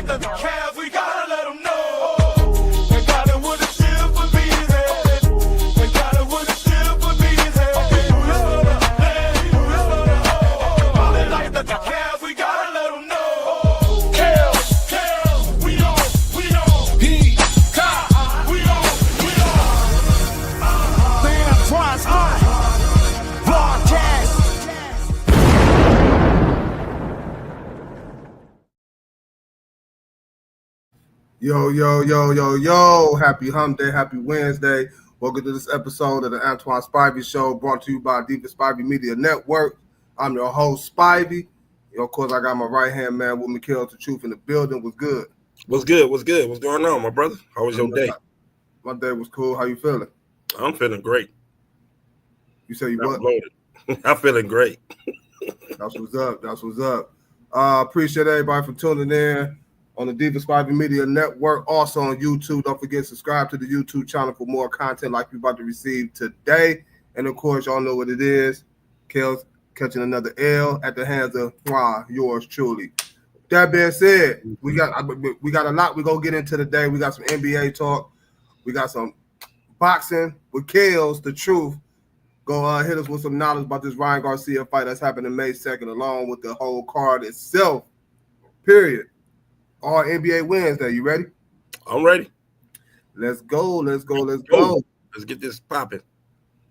the Cavs, we gotta let them know. They got it with a ship for me head. They got it with a ship for me head. Ballin' like the Cavs, we gotta let them know. Cavs, we on. P-Cop, we on. The Antoine's broadcast. Yo. Happy Hump Day, happy Wednesday. Welcome to this episode of the Antoine Spivey Show, brought to you by Deepest Spivey Media Network. I'm your host, Spivey. Of course, I got my right-hand man with Mikhail the Truth in the building. What's good? What's good? What's going on, my brother? How was your day? My day was cool. How you feeling? I'm feeling great. You say you what? I'm feeling great. That's what's up. Appreciate everybody for tuning in on the Deepest Spivey Media Network. Also on YouTube. Don't forget to subscribe to the YouTube channel for more content like you're about to receive today. And of course, y'all know what it is. Kale's catching another L at the hands of yours truly. That being said, we got a lot we're gonna get into today. We got some NBA talk. We got some boxing with Kale's the Truth. Go hit us with some knowledge about this Ryan Garcia fight that's happening May 2nd, along with the whole card itself. Period. All NBA Wednesday. You ready? I'm ready. Let's go. Let's get this popping.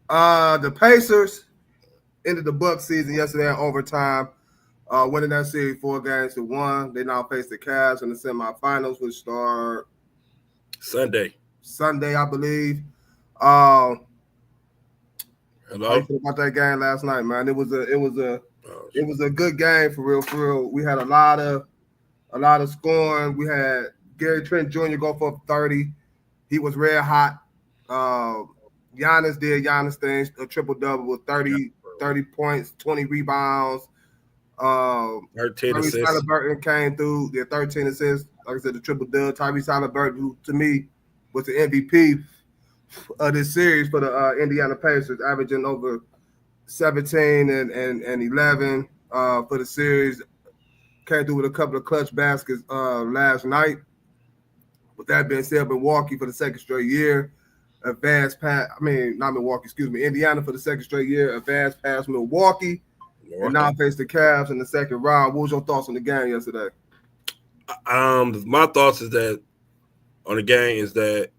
The Pacers ended the Bucks season yesterday in overtime, winning that series 4-1. They now face the Cavs in the semifinals, which start Sunday, I believe. Hello. How you feel about that game last night, man? It was a good game for real. We had a lot of scoring. We had Gary Trent Jr. go for 30. He was red hot. Giannis did Giannis things, a triple-double with 30 points, 20 rebounds. 13 assists. Halliburton came through, did 13 assists. Like I said, the triple-double. Tyrese Halliburton, who to me was the MVP of this series for the Indiana Pacers, averaging over 17 and 11 for the series. Came through with a couple of clutch baskets last night. With that being said, Milwaukee for the second straight year Indiana for the second straight year advanced past Milwaukee. And now face the Cavs in the second round. What was your thoughts on the game yesterday? My thoughts on the game is that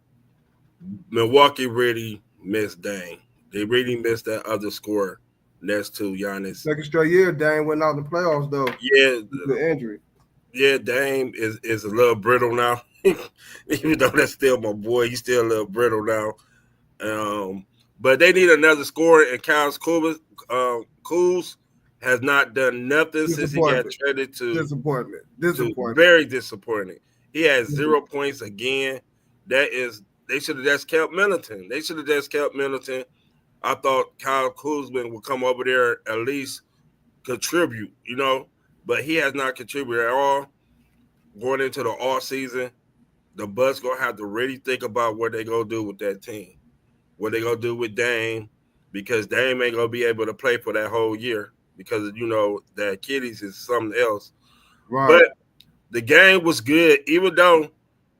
Milwaukee really missed Dame. They really missed that other scorer next to Giannis. Second straight year, Dame went out in the playoffs though. Yeah, the injury. Yeah, Dame is a little brittle now. Even though that's still my boy, he's still a little brittle now. But they need another scorer, and Kyle Kuz has not done nothing since he got traded to. Disappointment. Very disappointing. He has 0 points again. They should have just kept Middleton. I thought Kyle Kuzma would come over there at least contribute, but he has not contributed at all. Going into the off season, the Bucks gonna have to really think about what they gonna do with that team, what they gonna do with Dame, because Dame ain't gonna be able to play for that whole year because the Achilles is something else. Right. But the game was good, even though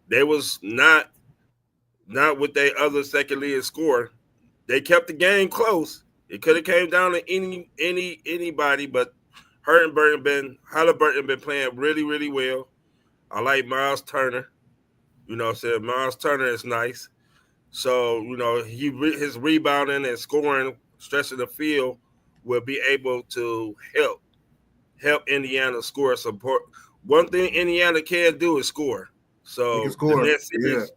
they was not with their other second leading scorer. They kept the game close. It could have came down to anybody, but Halliburton been playing really, really well. I like Miles Turner. Miles Turner is nice. So, his rebounding and scoring, stretching the field will be able to help Indiana score support. One thing Indiana can do is score. So the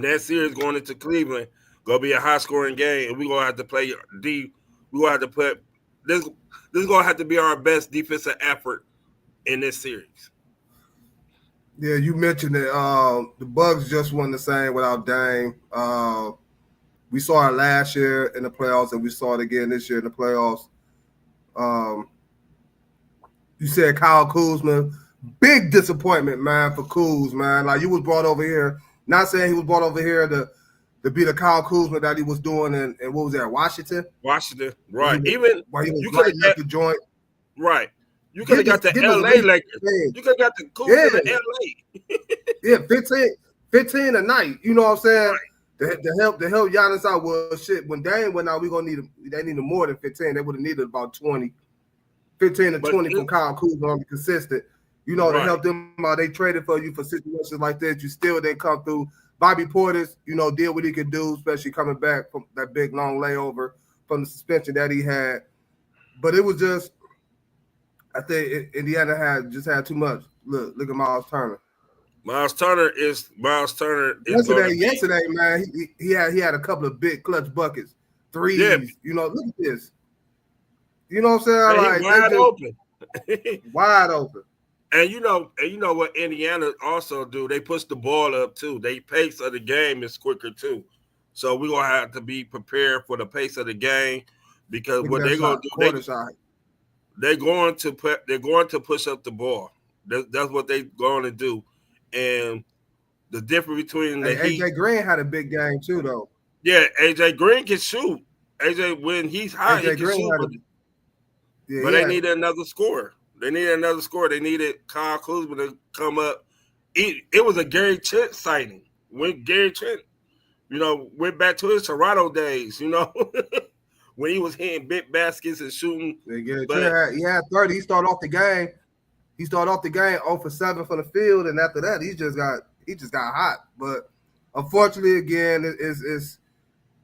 next series going into Cleveland gonna be a high scoring game, and we're gonna have to play deep. We're gonna have to put this is gonna have to be our best defensive effort in this series. Yeah, you mentioned it. The Bucks just won the same without Dame. We saw it last year in the playoffs, and we saw it again this year in the playoffs. You said Kyle Kuzma, big disappointment, man, for Kuz, man. Like, you was brought over here. Not saying he was brought over here to be the Kyle Kuzma that he was doing in what was that, Washington? Washington, right. While he was lighting up the joint. Right. You could have got the Give us LA Lakers. yeah, You could have got the Coops yeah, in the LA. yeah, 15 a night. You know what I'm saying? To help Giannis out was shit. When Dame went out, they needed more than 15. They would have needed about 20. 15 to 20 from Kyle Kuzma on the consistent. You know, to help them out. They traded for you for situations like this. You still didn't come through. Bobby Portis, you know, did what he could do, especially coming back from that big long layover from the suspension that he had. But it was just, I think Indiana had too much. Look at Miles Turner. Miles Turner is Yesterday, man, he had a couple of big clutch buckets, threes. Yeah. You know, look at this. You know what I'm saying? Like open. Wide open. And you know what Indiana also do? They push the ball up too. They pace of the game is quicker too. So we're gonna have to be prepared for the pace of the game because what they're gonna do, they're going to push up the ball. That's what they're going to do. And the difference between the Heat, AJ Green had a big game too, though. Yeah, AJ Green can shoot. AJ, when he's high, he can shoot. But they needed another scorer. They needed Kyle Kuzma to come up. It was a Gary Trent sighting. When Gary Trent, you know, went back to his Toronto days, you know, when he was hitting big baskets and shooting. Yeah, he had 30. He started off the game 0 for 7 from the field, and after that, he just got hot. But unfortunately, again, it's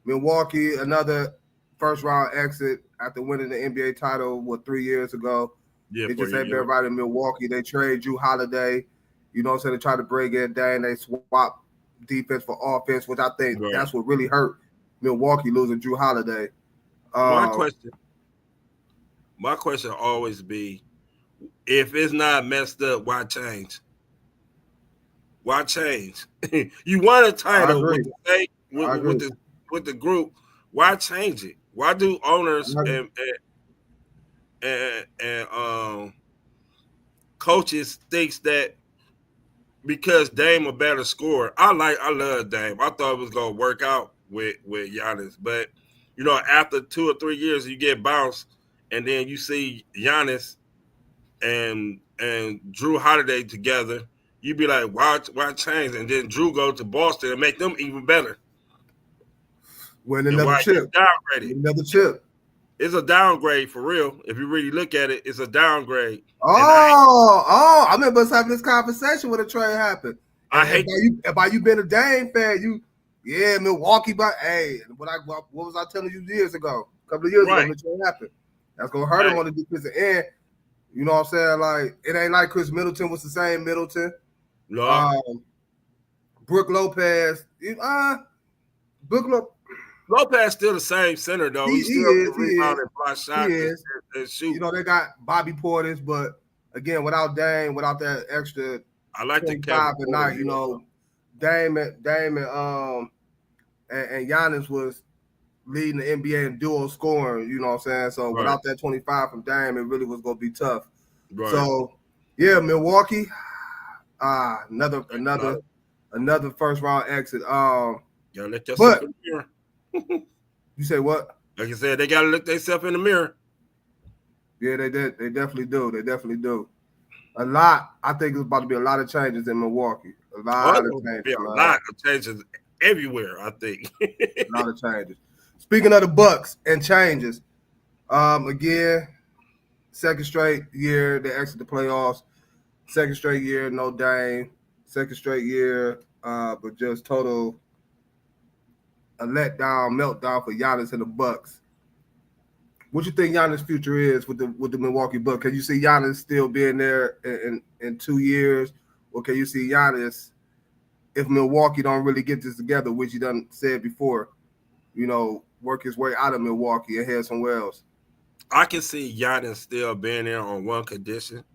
Milwaukee, another first round exit after winning the NBA title 3 years ago. Yeah, they just had everybody in Milwaukee. They trade Drew Holiday. You know what I'm saying? They try to bring in Dan. They swap defense for offense, which I think that's what really hurt Milwaukee, losing Drew Holiday. My question always be, if it's not messed up, why change? Why change? You won a title with the group. Why change it? Why do owners and coaches thinks that because Dame a better scorer? I love Dame. I thought it was gonna work out with Giannis, but you know, after 2 or 3 years, you get bounced, and then you see Giannis and Drew Holiday together. You be like, why change? And then Drew go to Boston and make them even better. Win another chip. Another chip. It's a downgrade for real. If you really look at it, it's a downgrade. I remember us having this conversation when the trade happened. By you being a Dame fan, Milwaukee. But hey, what was I telling you years ago? A couple of years ago when the trade happened. That's gonna hurt him on the defensive end. You know what I'm saying? Like, it ain't like Chris Middleton was the same Middleton. No. Brook Lopez. Lopez still the same center though. He still can rebound and fly shots and shoot. You know, they got Bobby Portis, but again, without Dame, without that extra, I like 25 a night. You know, Dame and Giannis was leading the NBA in dual scoring. You know what I'm saying? So without that 25 from Dame, it really was gonna be tough. Right. So yeah, Milwaukee, another first round exit. Gotta look yourself in the mirror. You say what? Like I said, they gotta look themselves in the mirror. Yeah, they did. They definitely do. They definitely do. A lot. I think there's about to be a lot of changes in Milwaukee. A lot of changes everywhere. I think a lot of changes. Speaking of the Bucks and changes, again, second straight year they exit the playoffs. Second straight year, no Dame. Second straight year, but just total a meltdown for Giannis and the Bucks. What you think Giannis' future is with the Milwaukee Bucks? Can you see Giannis still being there in 2 years, or can you see Giannis, if Milwaukee don't really get this together, which he done said before, you know, work his way out of Milwaukee and head somewhere else? I can see Giannis still being there on one condition.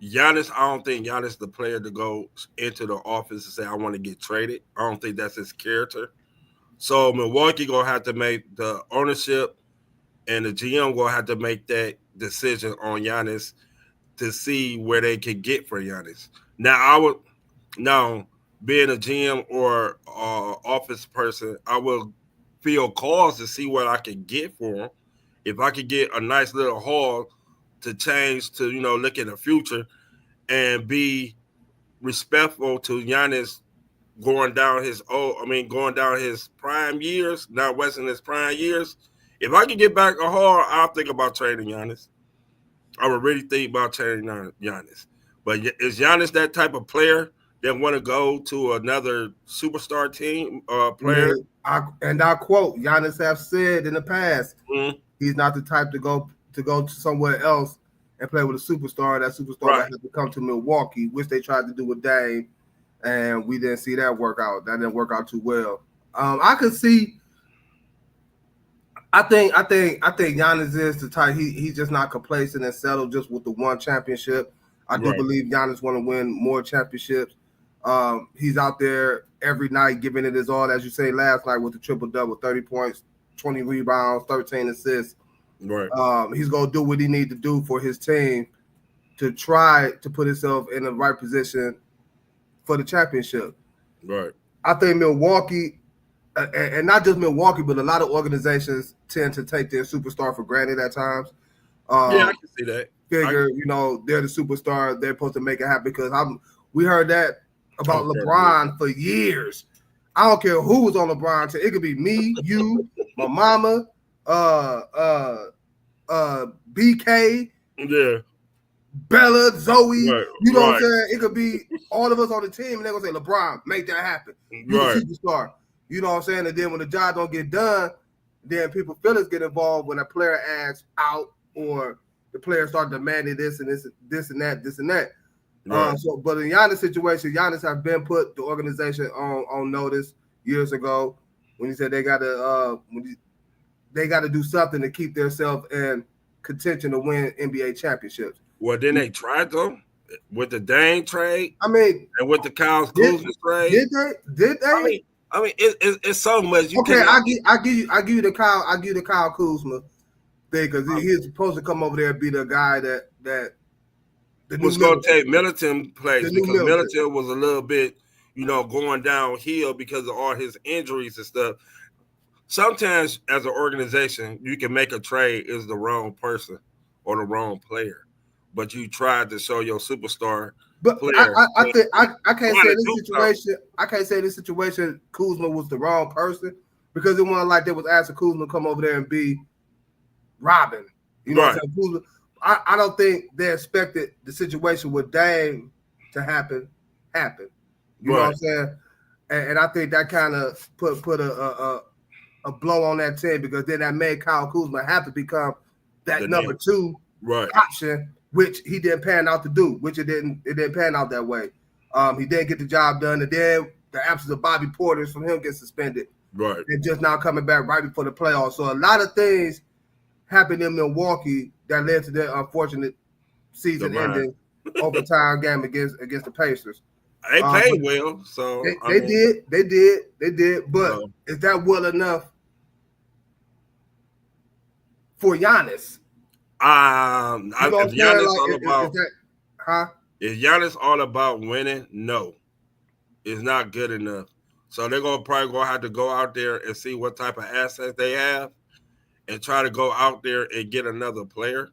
Giannis, I don't think Giannis is the player to go into the office and say, I want to get traded. I don't think that's his character. So Milwaukee going to have to make the ownership and the GM going to have to make that decision on Giannis to see where they can get for Giannis. Now, being a GM or office person, I will feel calls to see what I can get for him. If I could get a nice little haul to change to look in the future and be respectful to Giannis going down his prime years, not wasting his prime years. If I could get back a hard, I'll think about trading Giannis. I would really think about trading Giannis. But is Giannis that type of player that want to go to another superstar team player? I quote, Giannis have said in the past, he's not the type to go to somewhere else and play with a superstar. That superstar would have to come to Milwaukee, which they tried to do with Dame, and we didn't see that work out. That didn't work out too well. I could see. I think Giannis is the type. He's just not complacent and settled just with the one championship. I do believe Giannis want to win more championships. He's out there every night giving it his all, as you say last night with the triple-double, 30 points, 20 rebounds, 13 assists. Right. He's going to do what he needs to do for his team to try to put himself in the right position for the championship. Right. I think Milwaukee, and not just Milwaukee, but a lot of organizations tend to take their superstar for granted at times. I can see that. Figure, they're the superstar. They're supposed to make it happen because we heard that about LeBron for years. I don't care who was on LeBron team. It could be me, you, my mama, BK, Bella, Zoe. Right, you know what I'm saying? It could be all of us on the team, and they're gonna say, LeBron, make that happen. You're the superstar. You know what I'm saying? And then when the job don't get done, then people feelings get involved when a player asks out or the player start demanding this and that. Right. But in Giannis' situation, Giannis have been put the organization on notice years ago when he said they got to do something to keep themselves in contention to win NBA championships. Well, then they tried though with the Dame trade. I mean, and with the Kyle Kuzma trade. Did they? I mean, it's so much. I give you the Kyle Kuzma thing because he's supposed to come over there and be the guy that was going to take Middleton place because Middleton was a little bit, going downhill because of all his injuries and stuff. Sometimes, as an organization, you can make a trade is the wrong person or the wrong player, but you tried to show your superstar. But player. I think I can't say this situation. I can't say this situation. Kuzma was the wrong person because it wasn't like they was asking Kuzma to come over there and be Robin. You know what I'm saying? Kuzma, I don't think they expected the situation with Dame to happen. You know what I'm saying? And I think that kind of put a blow on that team because then that made Kyle Kuzma have to become that number two option, which he didn't pan out to do, which it didn't pan out that way. He didn't get the job done, and then the absence of Bobby Portis from him gets suspended. Right. And just now coming back right before the playoffs. So a lot of things happened in Milwaukee that led to their unfortunate season-ending overtime game against the Pacers. They played well, so they did. But is that well enough for Giannis? Is Giannis all about winning? No, it's not good enough. So they're probably gonna have to go out there and see what type of assets they have, and try to go out there and get another player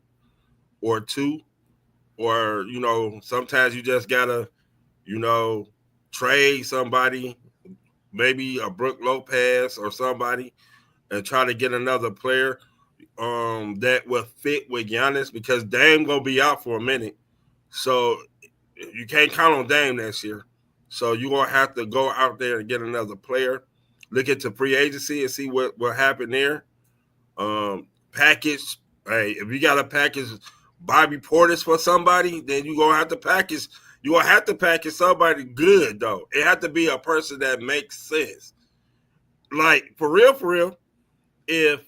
or two, or sometimes you just gotta, trade somebody, maybe a Brook Lopez or somebody, and try to get another player that will fit with Giannis because Dame gonna be out for a minute, so you can't count on Dame next year. So you're gonna have to go out there and get another player. Look at the free agency and see what will happen there. Package. Hey, if you got to package Bobby Portis for somebody, then you're gonna have to package. You're gonna have to package somebody good though. It has to be a person that makes sense. Like for real, if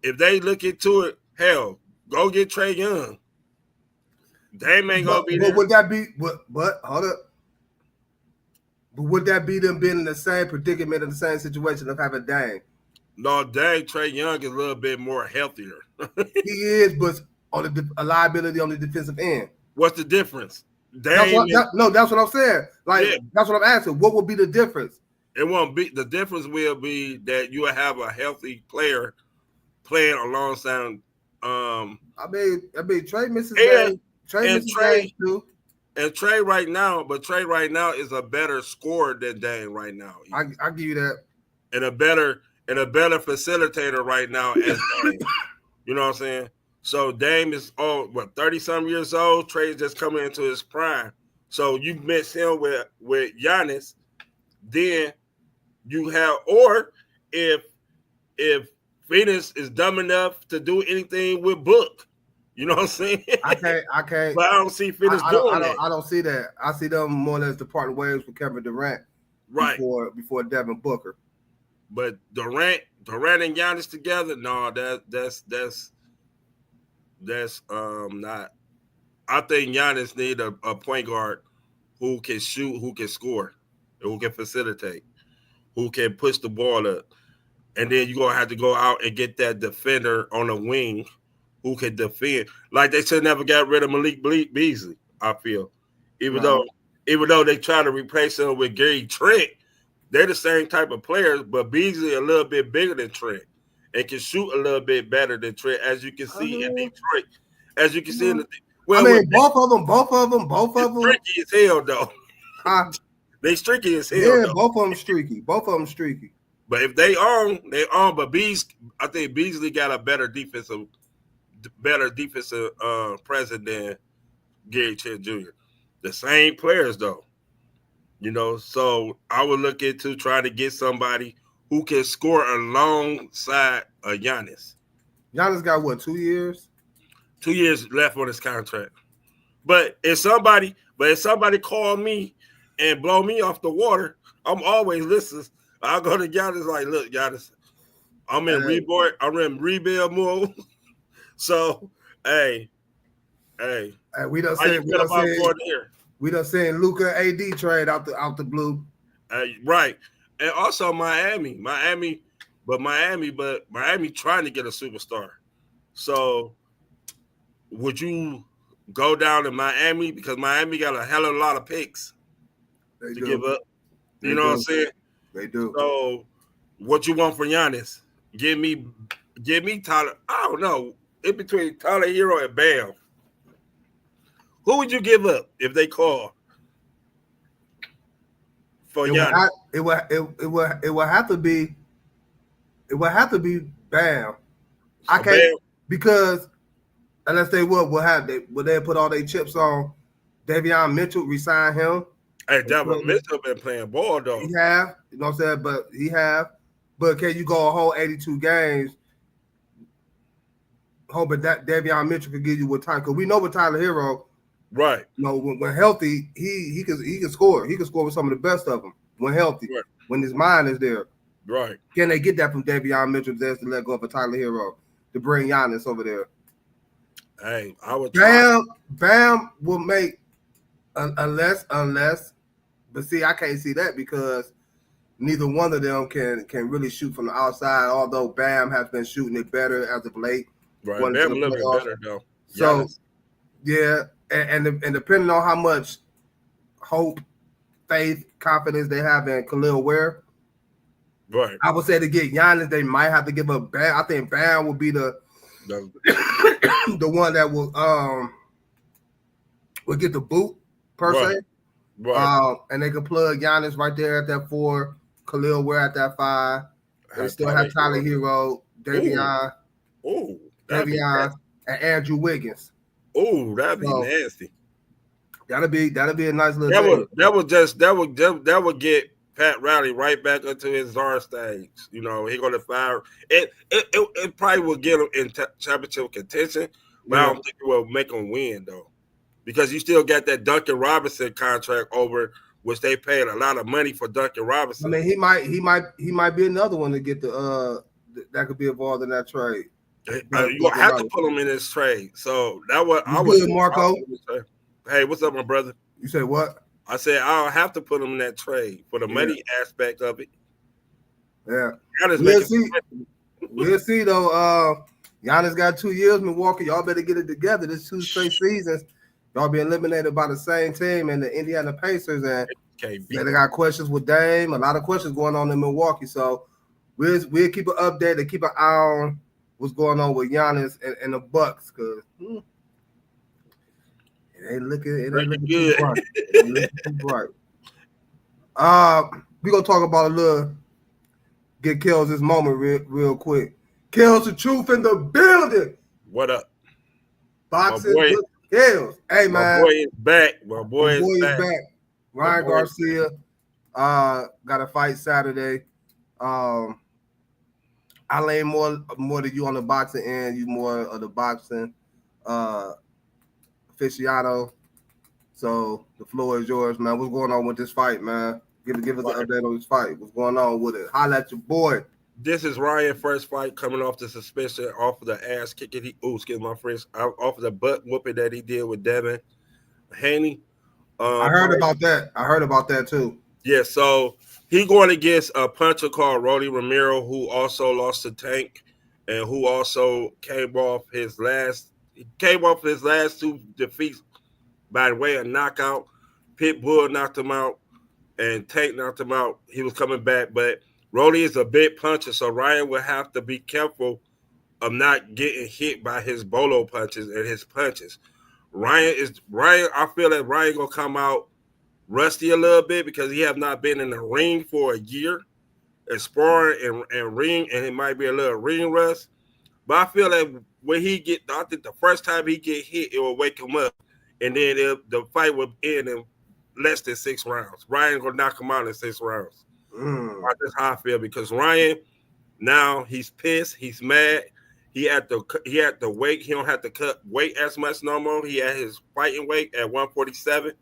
they look into it, hell, go get Trae Young. Dame ain't gonna be there. But would that be? But hold up. But would that be them being in the same predicament, in the same situation of having Dame? No, Trae Young is a little bit more healthier. He is, but on a liability on the defensive end. What's the difference? That's what I'm saying. That's what I'm asking. What would be the difference? It won't be. The difference will be that you will have a healthy player playing alongside I mean, Trey misses and games. Trey and misses Trey games too. and Trey right now, but Trey right now is a better scorer than Dame right now. I give you that. And a better facilitator right now as Dame. You know what I'm saying? So Dame is 30-some years old. Trey's just coming into his prime. So you mix him with Giannis, then you have, or if Phoenix is dumb enough to do anything with Book, you know what I'm saying? I can't. But I don't see Phoenix doing that. I don't see that. I see them more or less departing ways with Kevin Durant, right before Devin Booker. But Durant and Giannis together, no, that's not. I think Giannis need a point guard who can shoot, who can score, who can facilitate, who can push the ball up. And then you're going to have to go out and get that defender on the wing who can defend. Like they should never got rid of Malik Beasley, I feel. Even though they try to replace him with Gary Trent, they're the same type of players, but Beasley a little bit bigger than Trent and can shoot a little bit better than Trent, as you can see in Detroit. As you can see in the well, I mean, both of them. Streaky as hell, though. They streaky as hell. Yeah, though. Both of them streaky. But if they own. But I think Beasley got a better defensive presence than Gary Trent Jr. The same players, though. You know, so I would look into trying to get somebody who can score alongside Giannis. Giannis got what, 2 years? 2 years left on his contract. But if somebody call me and blow me off the water, I'm always listening. I'll go to Giannis like, look, Giannis, I'm in rebuild mode. So, hey, we done seen Luka AD trade out the blue. Right. And also Miami trying to get a superstar. So would you go down to Miami, because Miami got a hell of a lot of picks to give up? You know what I'm saying? They do. So what you want for Giannis? Give me Tyler. I don't know. In between Tyler Hero and Bam. Who would you give up if they call for Giannis? It would have to be Bam. I can't Bam. Because unless they would they put all their chips on Davion Mitchell, resign him. Hey, Davion Mitchell been playing ball though. He have, you know what I'm saying? But can you go a whole 82 games hoping that Davion Mitchell could give you what time? Because we know with Tyler Hero, right? You know, when healthy, he can score. He can score with some of the best of them when healthy. Right. When his mind is there, right? Can they get that from Davion Mitchell just to let go of a Tyler Hero to bring Giannis over there? Hey, I would. Bam will make unless. But see, I can't see that because neither one of them can really shoot from the outside. Although Bam has been shooting it better as of late. Right, Bam a little bit better though. So, yeah, and depending on how much hope, faith, confidence they have in Khalil Ware, right? I would say to get Giannis, they might have to give up Bam. I think Bam will be the one that will get the boot per se. Right. And they can plug Giannis right there at that 4, Khalil Ware at that 5. They still have Tyler Hero, Davion, and Andrew Wiggins. Oh, that'd be nasty. That'll be a nice little. That would get Pat Riley right back into his czar stage. You know, he gonna fire. It probably will get him in championship contention, but I don't think it will make him win though. Because you still got that Duncan Robinson contract over, which they paid a lot of money for Duncan Robinson. I mean, he might be another one to get the that could be involved in that trade. You gonna have to put him in this trade. So that was I was good, Marco. Hey, what's up, my brother? You say what? I said I'll have to put him in that trade for the money aspect of it. Yeah, we'll see though. Giannis got 2 years, Milwaukee. Y'all better get it together. This 2 straight seasons. Y'all be eliminated by the same team and the Indiana Pacers, and they got questions with Dame. A lot of questions going on in Milwaukee. So we'll keep an update and keep an eye what's going on with Giannis and the Bucks, because it ain't looking too good. bright. It ain't looking too bright. We gonna talk about a little. Get Kells this moment real quick. Kells the truth in the building. What up? Boxing with Kells. Hey man, my boy is back. My boy is back. Ryan Garcia got a fight Saturday. I lay more than you on the boxing end. You more of the boxing aficionado. So the floor is yours, man. What's going on with this fight, man? Give us an update on this fight. What's going on with it? Holla at your boy. This is Ryan's first fight coming off the suspension, off of the ass kicking. Excuse my French. Off of the butt whooping that he did with Devin Haney. I heard about that. I heard about that too. Yeah, so he going against a puncher called Rolly Romero, who also lost to Tank, and who also came off his last two defeats by way of knockout. Pitbull knocked him out, and Tank knocked him out. He was coming back, but Rolly is a big puncher, so Ryan will have to be careful of not getting hit by his bolo punches and his punches. I feel that Ryan gonna come out rusty a little bit because he have not been in the ring for a year, and sparring and ring, and it might be a little ring rust. But I feel that when I think the first time he get hit, it will wake him up, and then the fight will end in less than 6 rounds. Ryan gonna knock him out in 6 rounds. That's how I feel, because Ryan now he's pissed, he's mad. He had to weight. He don't have to cut weight as much no more. He had his fighting weight at 147.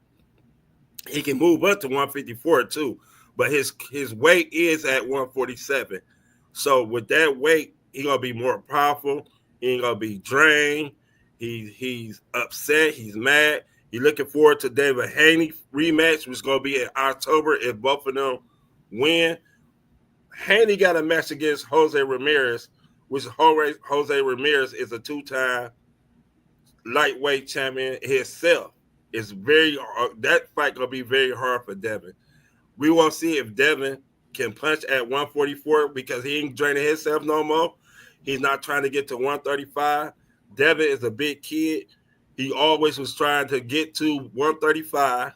He can move up to 154 too, but his weight is at 147. So with that weight, he gonna be more powerful. He ain't gonna be drained. He's upset. He's mad. He's looking forward to David Haney rematch, which is gonna be in October if both of them win. Haney got a match against Jose Ramirez, which Jose Ramirez is a 2-time lightweight champion himself. It's that fight gonna be very hard for Devin. We want to see if Devin can punch at 144 because he ain't draining himself no more. He's not trying to get to 135. Devin is a big kid. He always was trying to get to 135.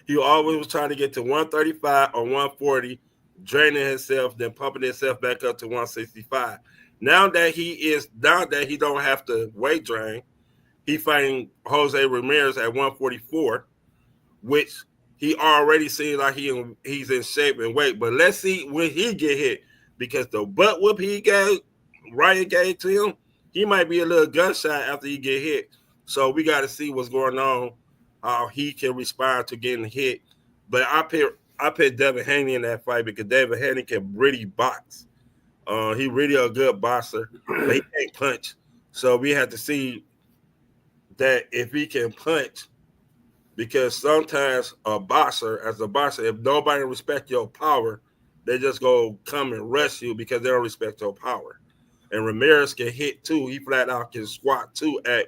He always was trying to get to 135 or 140, draining himself, then pumping himself back up to 165. Now that he don't have to weight drain, he fighting Jose Ramirez at 144, which he already seems like he's in shape and weight. But let's see when he get hit, because the butt whoop Ryan gave to him, he might be a little gunshot after he get hit. So we got to see what's going on, how he can respond to getting hit. But I put Devin Haney in that fight because Devin Haney can really box. He really a good boxer, but he can't punch. So we have to see that if he can punch, because sometimes a boxer, if nobody respects your power, they just go come and rush you because they don't respect your power. And Ramirez can hit too. He flat out can squat too at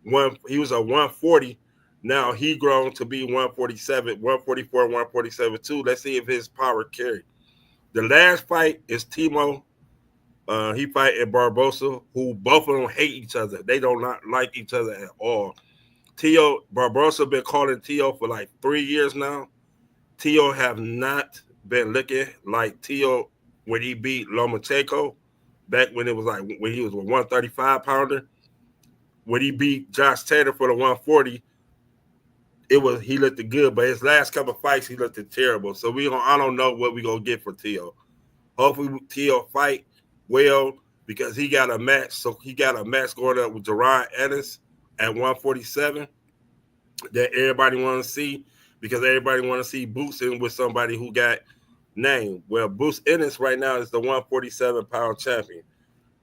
one. He was a 140. Now he grown to be 147, 144, 147 too. Let's see if his power carry. The last fight is Timo. He fighting Barbosa, who both of them hate each other. They do not like each other at all. Barbosa been calling Tio for like 3 years now. Tio have not been looking like Tio when he beat Lomachenko back when he was a 135 pounder. When he beat Josh Taylor for the 140, he looked good, but his last couple of fights he looked terrible. So I don't know what we gonna get for Tio. Hopefully Tio fight well, because he got a match. So he got a match going up with Jerron Ennis at 147 that everybody want to see, because everybody want to see Boots in with somebody who got name. Well, Boots Ennis right now is the 147-pound champion.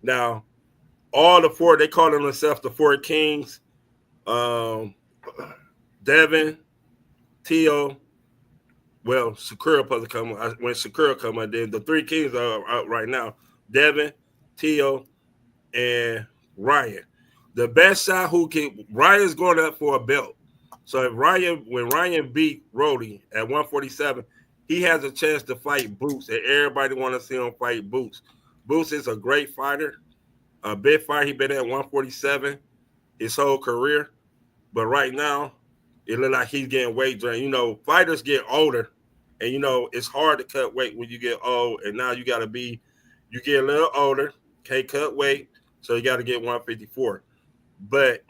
Now, all the four, they call themselves the Four Kings. Devin, Tio, well, Sakura supposed to come. When Sakura come out, then the Three Kings are out right now. Devin, Tio, and Ryan. The best shot Ryan's going up for a belt. So when Ryan beat Roddy at 147, he has a chance to fight Boots, and everybody want to see him fight Boots. Boots is a great fighter, a big fighter. He been at 147 his whole career, but right now it look like he's getting weight drained. You know, fighters get older, and you know it's hard to cut weight when you get old. And now you get a little older, can't cut weight, so you got to get 154. But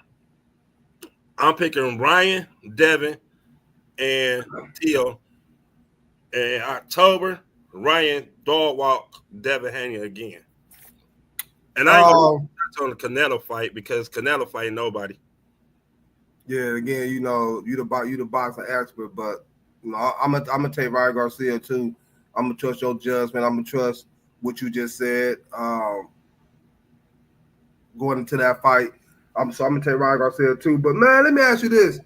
I'm picking Ryan, Devin, and Teal. In October, Ryan dog walk Devin Haney again. And I ain't gonna touch on the Canelo fight because Canelo fight nobody. Yeah, again, you know, you the boxing expert, but you know, I'm gonna take Ryan Garcia too. I'm gonna trust your judgment. I'm gonna trust what you just said. Going into that fight, I'm gonna take Ryan Garcia too. But man, let me ask you this.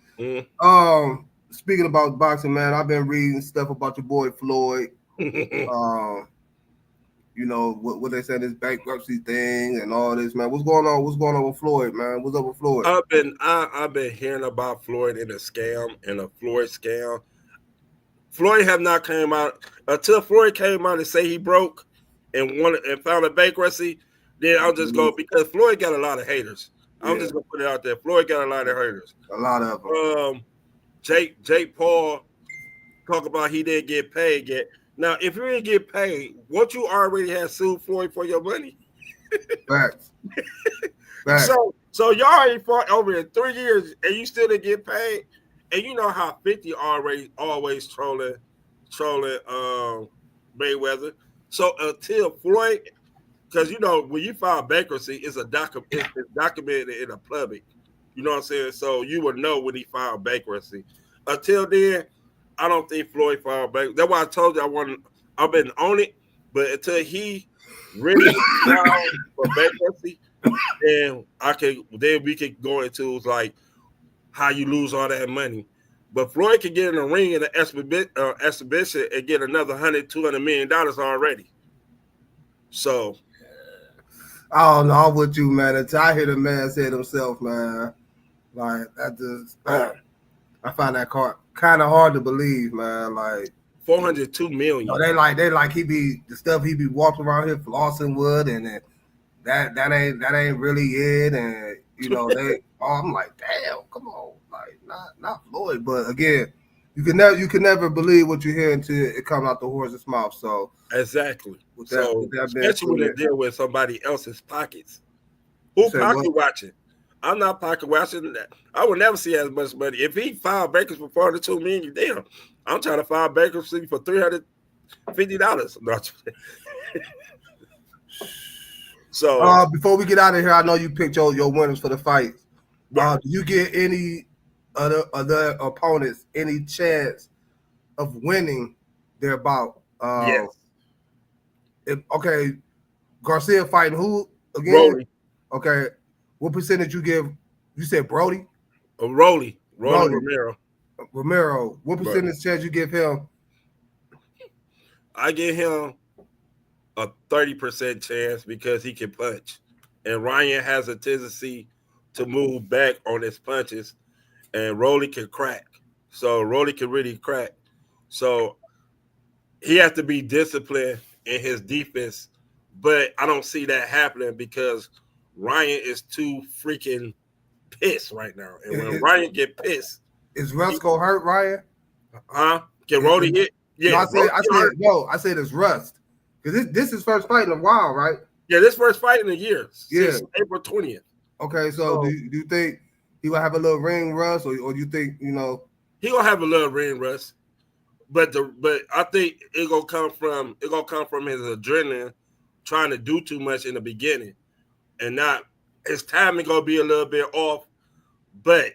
Speaking about boxing, man, I've been reading stuff about your boy Floyd. You know what they said, this bankruptcy thing and all this, man. What's going on? What's going on with Floyd, man? What's up with Floyd? I've been hearing about Floyd in a scam, in a Floyd scam. Floyd have not came out until Floyd came out and say he broke and found a bankruptcy. Then I'll just go because Floyd got a lot of haters. I'm just gonna put it out there. Floyd got a lot of haters. A lot of them. Jake Paul talk about he didn't get paid yet. Now, if you didn't get paid, what you already had sued Floyd for your money? Facts. So y'all already fought over in 3 years and you still didn't get paid. And you know how 50 always trolling Mayweather. So until Floyd, because you know when you file bankruptcy, it's documented in a public. You know what I'm saying? So you would know when he filed bankruptcy. Until then, I don't think Floyd filed bankruptcy. That's why I told you I've been on it, but until he really filed for bankruptcy, then we could go into like how you lose all that money. But Floyd can get in the ring in an exhibition and get another $200 million already. So I don't know. I'm with you, man. Until I hear the man say it himself, man. Like that just I find that kind of hard to believe, man. Like $402 million. You know, they like he be the stuff he be walking around here flossing with, and that ain't really it. And you know I'm like, damn, come on, like not Floyd. But again, you can never believe what you hear until it comes out the horse's mouth. So exactly. With that especially when they deal with somebody else's pockets. Who pocket watching? I'm not pocket watching that. I would never see as much money. If he filed bankruptcy for $42 million, damn, I'm trying to file bankruptcy for $350. So before we get out of here, I know you picked your winners for the fight. Do you get any other opponents any chance of winning their bout? Yes. Okay, Garcia fighting who again? Rolly. Okay. What percentage you give? You said Brody? Rolly Romero. Romero. What percentage chance you give him? I give him a 30% chance because he can punch. And Ryan has a tendency to move back on his punches. And Rolly can crack. So Rolly can really crack. So he has to be disciplined in his defense. But I don't see that happening because Ryan is too freaking pissed right now. And when Ryan get pissed. Is Russ gonna hurt Ryan? Huh? Can Rolly hit? Yeah. I said it's Rust. Because this is first fight in a while, right? Yeah, this first fight in a year. Since April 20th. Okay, so do you think he will have a little ring rust, or do you think, you know? He gonna have a little ring rust. But I think it's gonna come from his adrenaline trying to do too much in the beginning. And not his timing gonna be a little bit off, but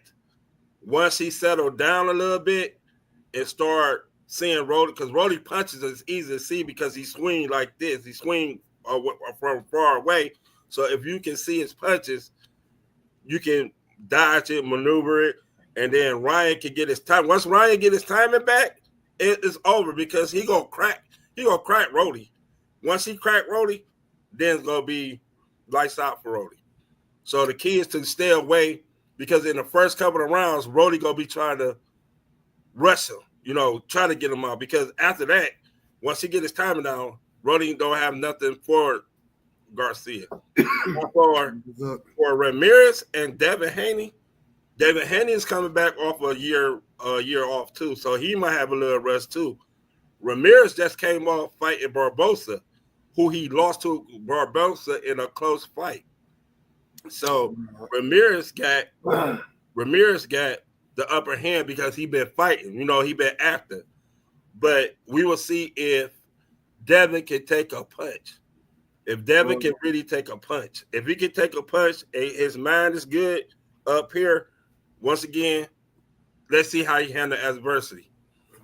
once he settled down a little bit and start seeing Rolly, because Rolly punches is easy to see because he swing like this, he swing from far away. So if you can see his punches, you can dodge it, maneuver it, and then Ryan can get his time. Once Ryan get his timing back, it's over because he gonna crack Rolly. Once he crack Rolly, then it's gonna be lights out for Rolly. So the key is to stay away because in the first couple of rounds, Rolly gonna be trying to rush him, you know, try to get him out. Because after that, once he get his timing down, Rolly don't have nothing for Garcia. For Ramirez and Devin Haney is coming back off a year off too, so he might have a little rest too. Ramirez just came off fighting Barbosa, who he lost to Barbosa in a close fight. So Ramirez got the upper hand because he been fighting. He been active. But we will see if Devin can take a punch. If Devin can really take a punch. If he can take a punch, his mind is good up here. Once again, let's see how he handle adversity.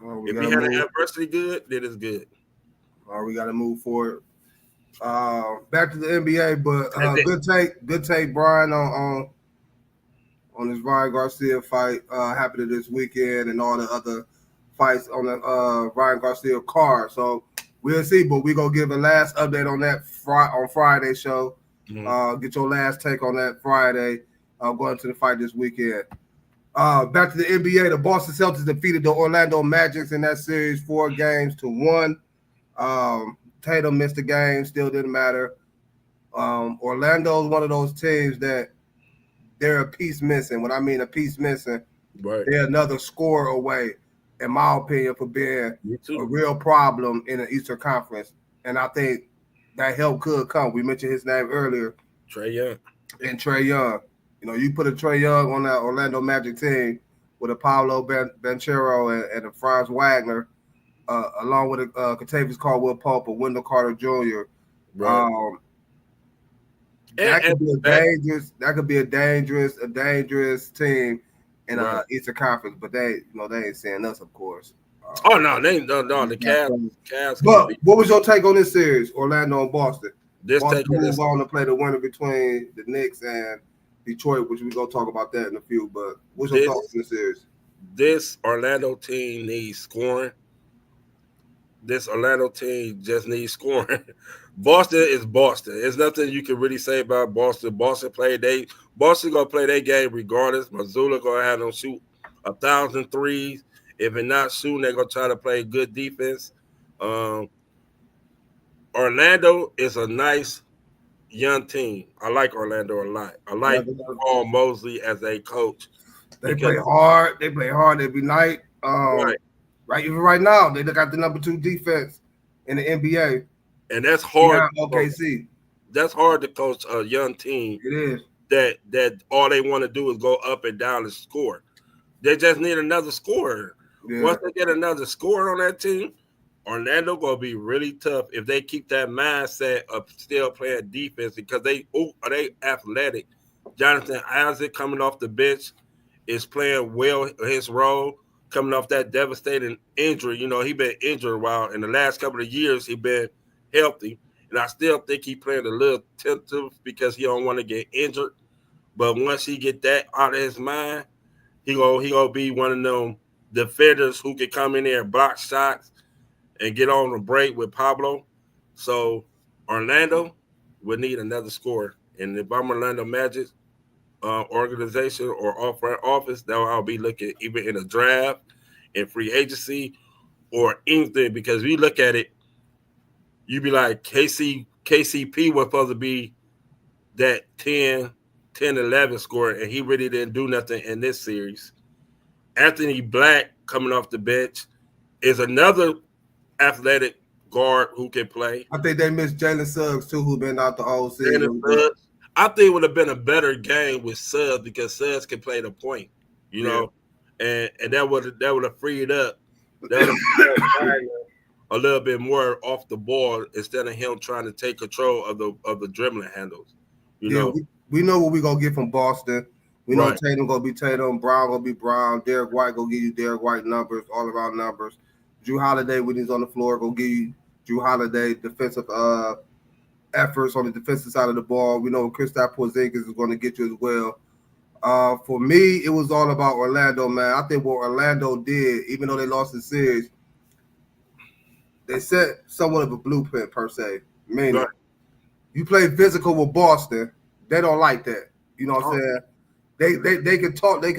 If he handle adversity good, then it's good. We got to move forward. Back to the NBA, but good take, Brian, on this Ryan Garcia fight. Happening this weekend and all the other fights on the Ryan Garcia card. So we'll see, but we're gonna give a last update on that on Friday show. Get your last take on that Friday. Going to the fight this weekend. Back to the NBA, the Boston Celtics defeated the Orlando Magic in that series 4-1. Tatum missed the game, still didn't matter. Orlando is one of those teams that they're a piece missing. When I mean a piece missing, they're another score away, in my opinion, for being a real problem in the Eastern Conference. And I think that help could come. We mentioned his name earlier. Trae Young. And Trae Young. You put a Trae Young on that Orlando Magic team with a Paolo Banchero and a Franz Wagner, along with a Kentavious Caldwell-Pope, a Wendell Carter Jr. That could be a dangerous team in Eastern Conference, but they ain't saying us, of course. The Cavs. But what was your take on this series, Orlando and Boston? Boston move on to play the winner between the Knicks and Detroit, which we're gonna talk about that in a few. But what's your thoughts on the series? This Orlando team needs scoring. This Orlando team just needs scoring. Boston is Boston. There's nothing you can really say about Boston. Boston gonna play their game regardless. Missoula gonna have them shoot 1,000 threes. If they're not shooting, they're gonna try to play good defense. Orlando is a nice young team. I like Orlando a lot. I like Paul Mosley as a coach. They play hard. They play hard every night. Even right now, they got the number 2 defense in the NBA. And that's hard. OKC. That's hard to coach a young team. It is. That all they want to do is go up and down and score. They just need another scorer. Yeah. Once they get another scorer on that team, Orlando gonna be really tough if they keep that mindset of still playing defense because they athletic. Jonathan Isaac coming off the bench is playing well his role, coming off that devastating injury. He been injured a while. In the last couple of years, he been healthy. And I still think he playing a little tentative because he don't want to get injured. But once he get that out of his mind, he gonna be one of them defenders who can come in there and block shots and get on the break with Pablo. So Orlando would need another scorer. And if I'm Orlando Magic organization or office, that I'll be looking either in a draft, in free agency, or anything. Because we look at it, you be like KCP was supposed to be that 10-11 scorer, and he really didn't do nothing in this series. Anthony Black coming off the bench is another athletic guard who can play. I think they missed Jalen Suggs too, who been out the whole season. I think it would have been a better game with Suggs because Suggs can play the point, know, and that would have freed up. That would have a little bit more off the ball instead of him trying to take control of the dribbling handles. You know, we know what we're gonna get from Boston. We know Tatum gonna be Tatum, Brown gonna be Brown, Derek White gonna give you Derek White numbers, all around numbers. Drew Holiday, when he's on the floor, gonna give you Drew Holiday defensive efforts on the defensive side of the ball. We know Kristaps Porzingis is going to get you as well. For me, it was all about Orlando, man. I think what Orlando did, even though they lost the series, they set somewhat of a blueprint per se. Meaning, you play physical with Boston, they don't like that. You know what I'm saying? They can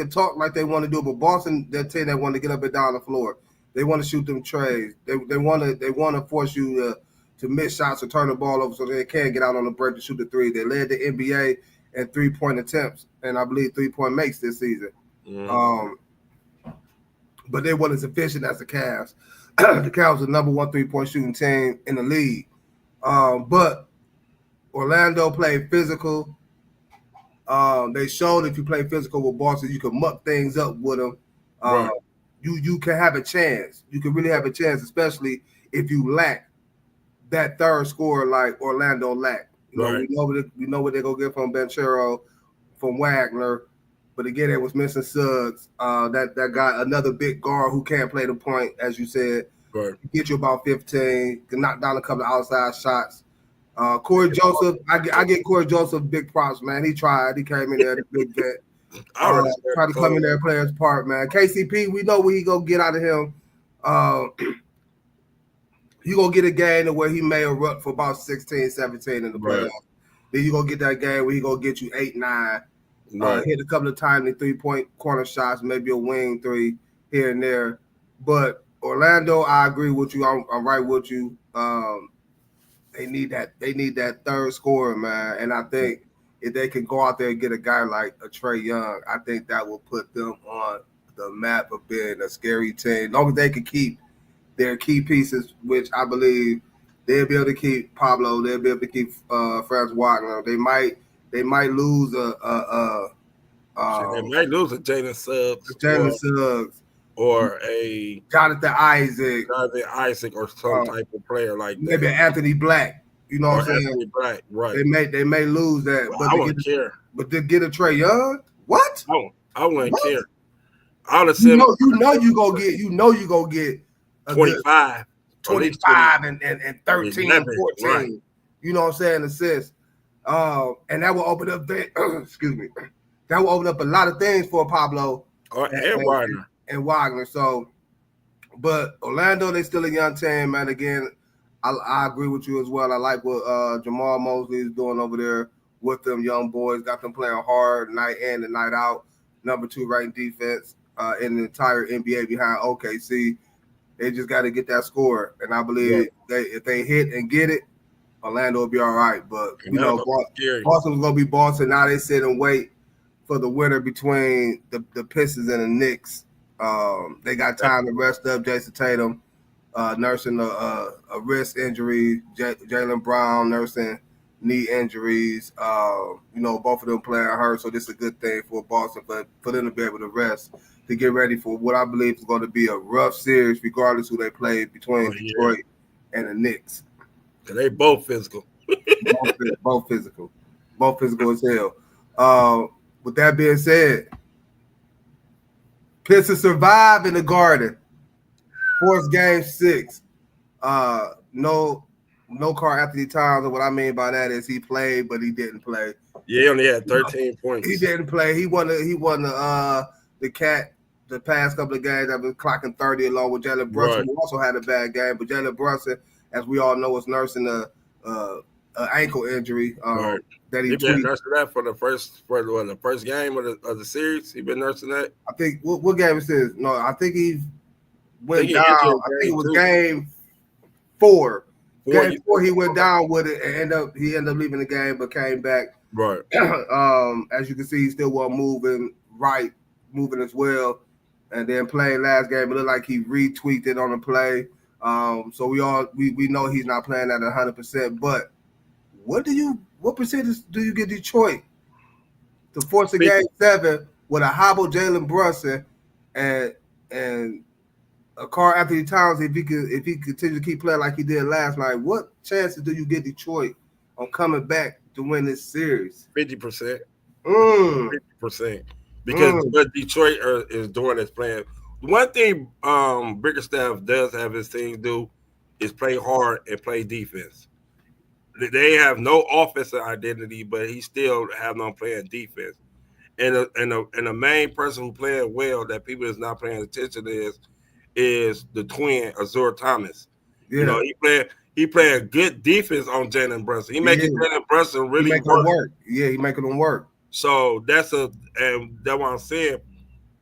talk like they want to do, but Boston, that team, they want to get up and down the floor. They want to shoot them trays. They want to force you to miss shots or turn the ball over so they can get out on the break to shoot the three. They led the NBA in 3-point attempts and I believe 3-point makes this season. Mm-hmm. But they weren't as efficient as the Cavs. The Cavs are the number 1 3-point shooting team in the league. But Orlando played physical. They showed if you play physical with Boston, you can muck things up with them. Right. You can have a chance. You can really have a chance, especially if you lack that third scorer like Orlando lacked. Right. We know what they're gonna get from Banchero, from Wagner, but again, it was missing Suggs. That guy, another big guard who can't play the point, as you said. Right. Get you about 15, can knock down a couple of outside shots. Corey Joseph, I get Corey Joseph big props, man. He tried. He came in there, the big vet. Tried to come in there and play his part, man. KCP, we know what he gonna get out of him. You gonna get a game where he may erupt for about 16, 17 in the playoffs. Right. Then you gonna get that game where he gonna get you 8, 9. Right. Hit a couple of timely 3-point corner shots, maybe a wing 3 here and there. But Orlando, I agree with you. I'm right with you. They need that third scorer, man. And I think if they can go out there and get a guy like a Trae Young, I think that will put them on the map of being a scary team. As long as they can keep their key pieces, which I believe they'll be able to keep Pablo, they'll be able to keep Franz Wagner. They might lose They might lose a Jalen Suggs. Or a Jonathan Isaac or some type of player like that. Maybe Anthony Black. You know what I'm saying? Anthony Black, right. They may lose that. Well, but I wouldn't care. But to get a Trae Young? What? I wouldn't care. I would have said you gonna get a 25. 25 and 13, 11, 14. Right. You know what I'm saying? Assists. And that will open up excuse me. That will open up a lot of things for Pablo and Wagner. And Wagner. So, but Orlando, they still a young team, man. Again, I agree with you as well. I like what Jamal Mosley is doing over there with them young boys. Got them playing hard night in and night out. Number 2 ranked defense in the entire NBA behind OKC. They just got to get that score, and I believe if they hit and get it, Orlando will be all right. But Boston was gonna be Boston. Now they sit and wait for the winner between the Pistons and the Knicks. They got time to rest up. Jason Tatum nursing a wrist injury. Jaylen Brown nursing knee injuries. Both of them playing hurt, so this is a good thing for Boston, but for them to be able to rest to get ready for what I believe is going to be a rough series, regardless who they play between Detroit and the Knicks. They both physical. both physical as hell. With that being said, Pistons survive in the Garden. Force game 6. No Karl-Anthony Towns, and what I mean by that is he played, but he didn't play. Yeah, he only had 13 points. He didn't play. He won the cat the past couple of games that was clocking 30 along with Jalen Brunson, who also had a bad game. But Jalen Brunson, as we all know, was nursing a ankle injury. That he been nursing that for the first game of the series. He been nursing that. I think what game is this? No, I think he went down. I think it was game 4. Game 4, he went down with it and ended up leaving the game, but came back. Right. As you can see, he still wasn't moving as well. And then playing last game, it looked like he retweaked it on the play. So we know he's not playing at 100%. But what percentage do you get Detroit to force a game 7 with a hobble Jalen Brunson and a Karl-Anthony Towns if he continues to keep playing like he did last night? What chances do you get Detroit on coming back to win this series? 50%. 50%. Because what Detroit is doing is playing. One thing Bickerstaff does have his team do is play hard and play defense. They have no offensive identity, but he still have them playing defense. And the main person who playing well that people is not paying attention is the twin Azur Thomas. Yeah. He playing good defense on Jalen Brunson. He making Jalen Brunson really work. Yeah, he making them work. So that's what I'm saying.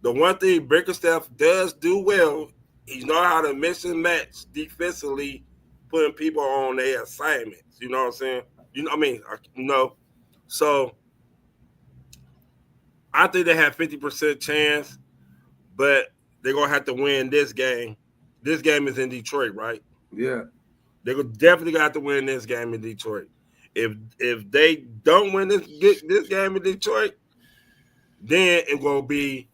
The one thing Bickerstaff does do well, he know how to mix and match defensively putting people on their assignments. You know what I'm saying? So I think they have 50% chance, but they're gonna have to win this game. This game is in Detroit, right? Yeah. They're definitely gonna have to win this game in Detroit. If they don't win this game in Detroit, then it's gonna be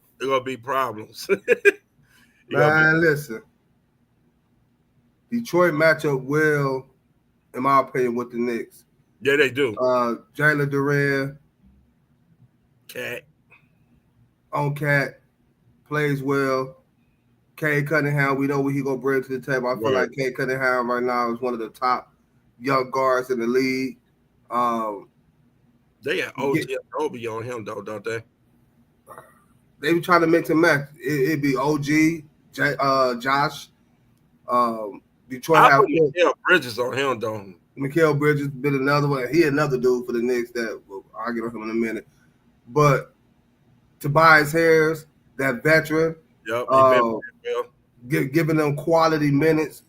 problems. Man, listen. Detroit match up well, in my opinion, with the Knicks. Yeah, they do. Jalen Duran Cat. on Cat plays well. Cade Cunningham, we know what he gonna bring to the table. I feel like Cade Cunningham right now is one of the top young guards in the league. They got OG Obi on him though, don't they? They be trying to mix and match. It'd be OG, Josh. Detroit I have put Mikal Bridges on him though. Mikal Bridges been another one. He another dude for the Knicks that I'll get on him in a minute. But Tobias Harris, that veteran, giving them quality minutes.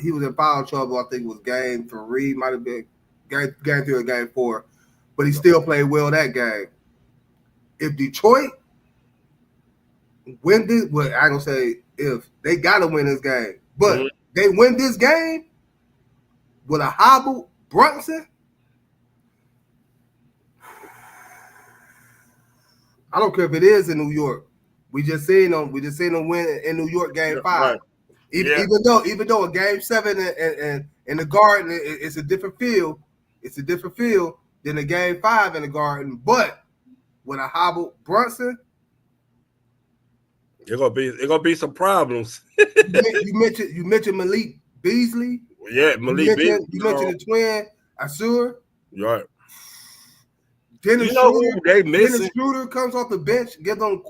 He was in foul trouble. I think it was game 3, might have been game 3 or game 4, but he still played well that game. If Detroit win this, well, I don't say if they gotta win this game, but they win this game with a hobble Brunson. I don't care if it is in New York. We just seen them win in New York game 5. Right. Even though a game 7 and in the Garden, it's a different feel. It's a different feel than a game 5 in the Garden. But with a hobble Brunson, It's gonna be some problems. you mentioned Malik Beasley. Yeah, Malik Beasley. You mentioned the twin Asur. Right. Dennis who they missing? Dennis Schroeder comes off the bench, give them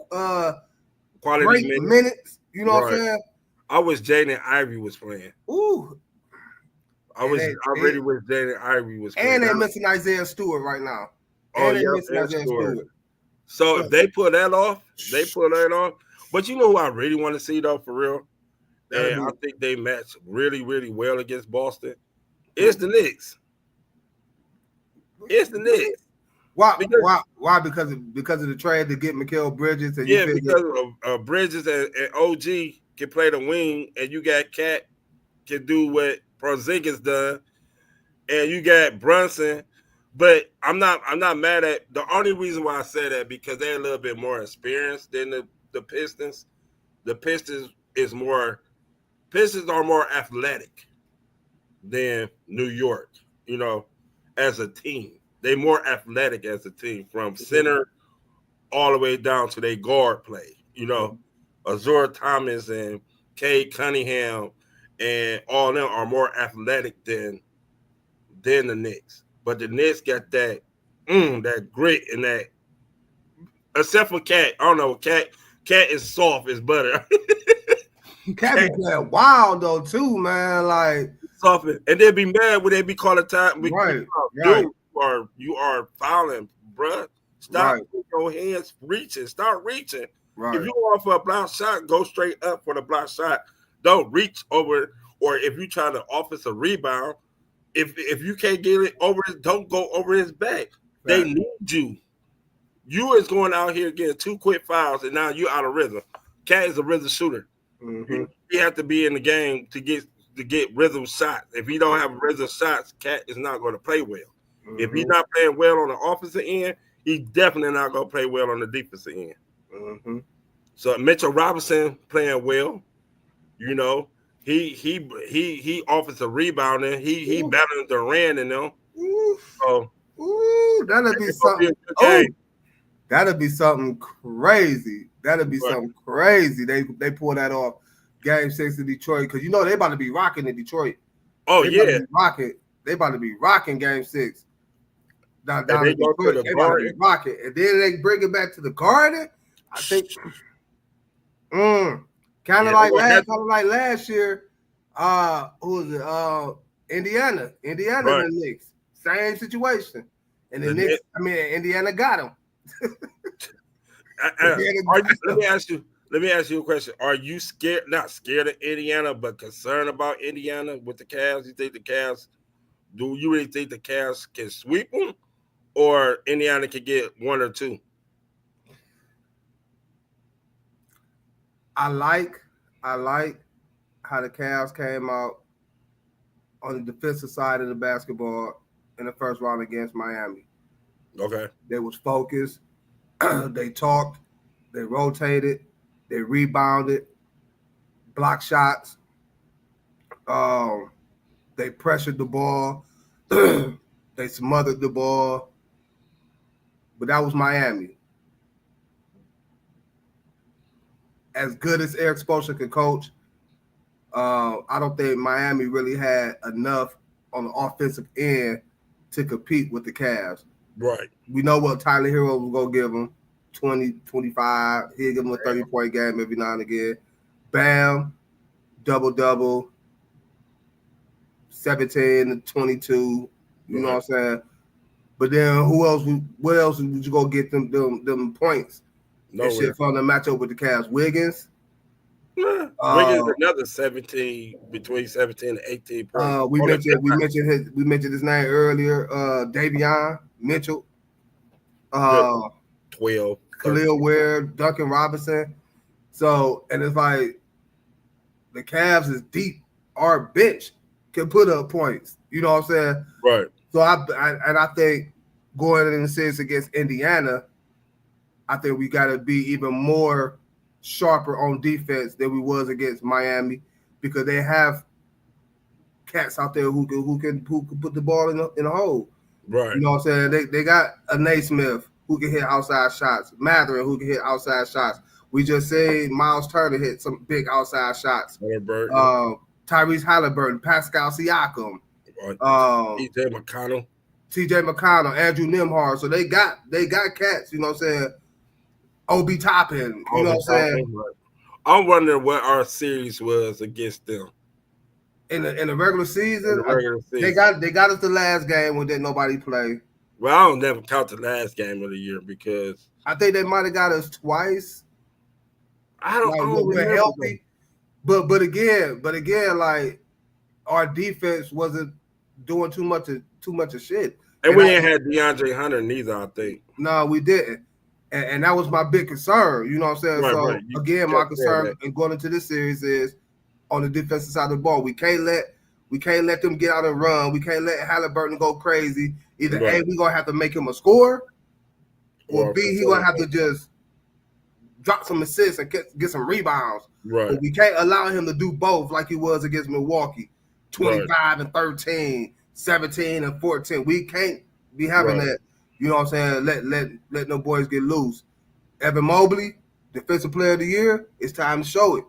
Quality great minutes. You know what I'm saying? I wish Jaden Ivey was playing. Ooh. I really wish Jaden Ivey was playing. And they're missing Isaiah Stewart right now. Isaiah Stewart. So if they pull that off, But you know who I really want to see though, for real? And I think they match really, really well against Boston. It's the Knicks. It's the Knicks. Why? Because of the trade to get Mikal Bridges. And because of Bridges and OG can play the wing, and you got Cat can do what Porzingis done, and you got Brunson. But I'm not mad at the only reason why I say that because they're a little bit more experienced than the Pistons. The Pistons are more athletic than New York, as a team. They're more athletic as a team from center all the way down to their guard play. Azura Thomas and Cade Cunningham and all of them are more athletic than the Knicks. But the Knicks got that grit and that, except for Cat. I don't know, Cat is soft as butter. Cat be playing wild though too, man. Like soft, and they'd be mad when they be calling time. Right. You are fouling, bruh. Stop with your hands reaching. Start reaching. Right. If you want for a block shot, go straight up for the block shot. Don't reach over, or if you try to offensive rebound, if you can't get it over, don't go over his back. They need you. You is going out here getting 2 quick fouls, and now you out of rhythm. Cat is a rhythm shooter. Mm-hmm. He have to be in the game to get rhythm shots. If he don't have rhythm shots, Cat is not going to play well. Mm-hmm. If he's not playing well on the offensive end, he's definitely not going to play well on the defensive end. Mm-hmm. So Mitchell Robinson playing well, he offensive rebounding. He better than Durant and them. So that'd be something. That'd be something crazy. That'd be something crazy. They pull that off. Game 6 in Detroit because they about to be rocking in Detroit. Oh They about to be rocking Game 6. Down in Detroit. They about to be rocking, and then they bring it back to the Garden. I think. Kind of like last year. Who was it? Indiana and the Knicks. Same situation. And the Knicks, Indiana got them. Let me ask you, Let me ask you a question. Are you scared, not scared of Indiana, but concerned about Indiana with the Cavs? You think the Cavs, do you really think the Cavs can sweep them, or Indiana can get one or two? I like how the Cavs came out on the defensive side of the basketball in the first round against Miami. Okay. They was focused. They talked. They rotated. They rebounded. Block shots. They pressured the ball. They smothered the ball. But that was Miami. As good as Eric Spoelstra could coach, I don't think Miami really had enough on the offensive end to compete with the Cavs. Right. We know what Tyler Hero was going to give them, 20, 25. He'll give them a 30-point game every now and again. Bam, double-double, 17 to 22. You know what I'm saying? But then what else would you go get them points? No shit from the matchup with the Cavs. Wiggins. Wiggins another 17, between 17 and 18 points. We mentioned his name earlier. Davion Mitchell. 12. Khalil Ware, Duncan Robinson. So, and it's like the Cavs is deep. Our bench can put up points. You know what I'm saying? Right. So I think going in the series against Indiana, I think we got to be even more sharper on defense than we was against Miami, because they have cats out there who can put the ball in the hole. Right. You know what I'm saying? They got a Naismith who can hit outside shots, Matherin who can hit outside shots. We just said Miles Turner hit some big outside shots. Tyrese Halliburton, Pascal Siakam, TJ McConnell, Andrew Nembhard. So they got cats, you know what I'm saying? Obi Toppin, you know what I'm saying? Right. I'm wondering what our series was against them. In the regular season, they got us the last game when didn't nobody play. Well, I don't never count the last game of the year because I think they might have got us twice. I don't we're healthy. But again, like our defense wasn't doing too much of shit. And we didn't have DeAndre Hunter neither, I think. No, we didn't. And that was my big concern. You know what I'm saying? Right. Again, my concern in going into this series is on the defensive side of the ball. We can't let them get out and run. We can't let Halliburton go crazy. Either A, we're gonna have to make him a scorer, or B, he's gonna have to just drop some assists and get some rebounds. Right. But we can't allow him to do both like he was against Milwaukee. 25 and 13, 17 and 14. We can't be having that. You know what I'm saying? Let no boys get loose. Evan Mobley, Defensive Player of the Year. It's time to show it.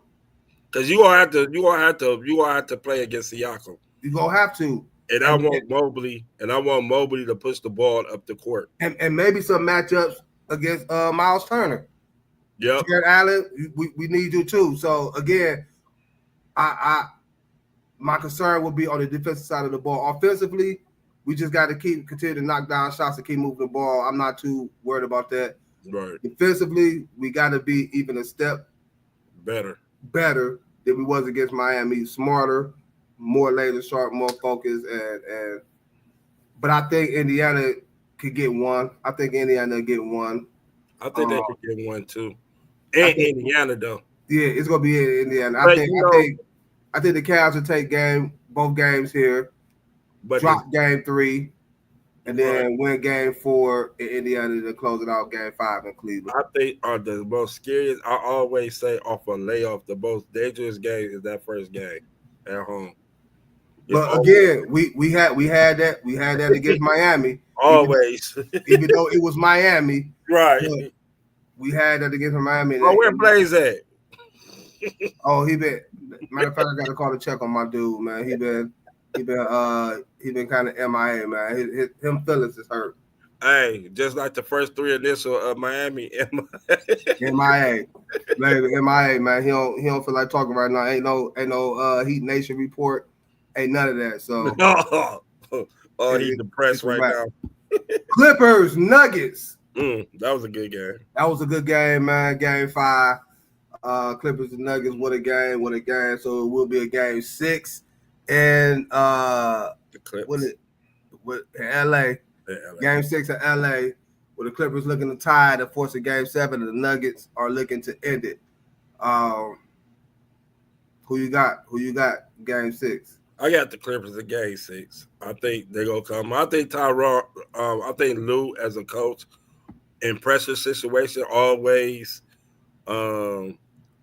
Because you gonna have to play against Siakam. You're gonna have to. And I want Mobley to push the ball up the court. And maybe some matchups against Miles Turner. Yep. Jared Allen, we need you too. So again, my concern will be on the defensive side of the ball. Offensively, we just got to continue to knock down shots and keep moving the ball. I'm not too worried about that. Right. Defensively, we got to be even a step better than we was against Miami. Smarter, more laser sharp, more focused, and but I think Indiana could get one. I think Indiana get one. I think they could get one too. And Indiana though. Yeah, it's gonna be in Indiana. But I think the Cavs will take both games here, but drop game 3, and then win game 4 in Indiana to close it out game 5 in Cleveland. I think are the most scariest. I always say off a layoff, the most dangerous game is that first game at home. But again, we had that against Miami. Always. Even though it was Miami. Right. We had that against Miami. Oh, where Blaze at? Oh, matter of fact, I got to call to check on my dude, man. He been kind of MIA, man. Him feelings is hurt. Hey, just like the first 3 initials of Miami, MIA, MIA, man. He don't feel like talking right now. Ain't no Heat Nation report. Ain't none of that. So he's depressed right now. Clippers, Nuggets. That was a good game. That was a good game, man. Game 5. Clippers and Nuggets. What a game! What a game! So it will be a game 6, and The what Clips. it with LA. Yeah, Game 6 in LA, with the Clippers looking to tie it and force a game 7, and the Nuggets are looking to end it. Who you got? Who you got? Game 6. I got the Clippers in game 6. I think they're gonna come. I think Tyron, I think Lou as a coach in pressure situation always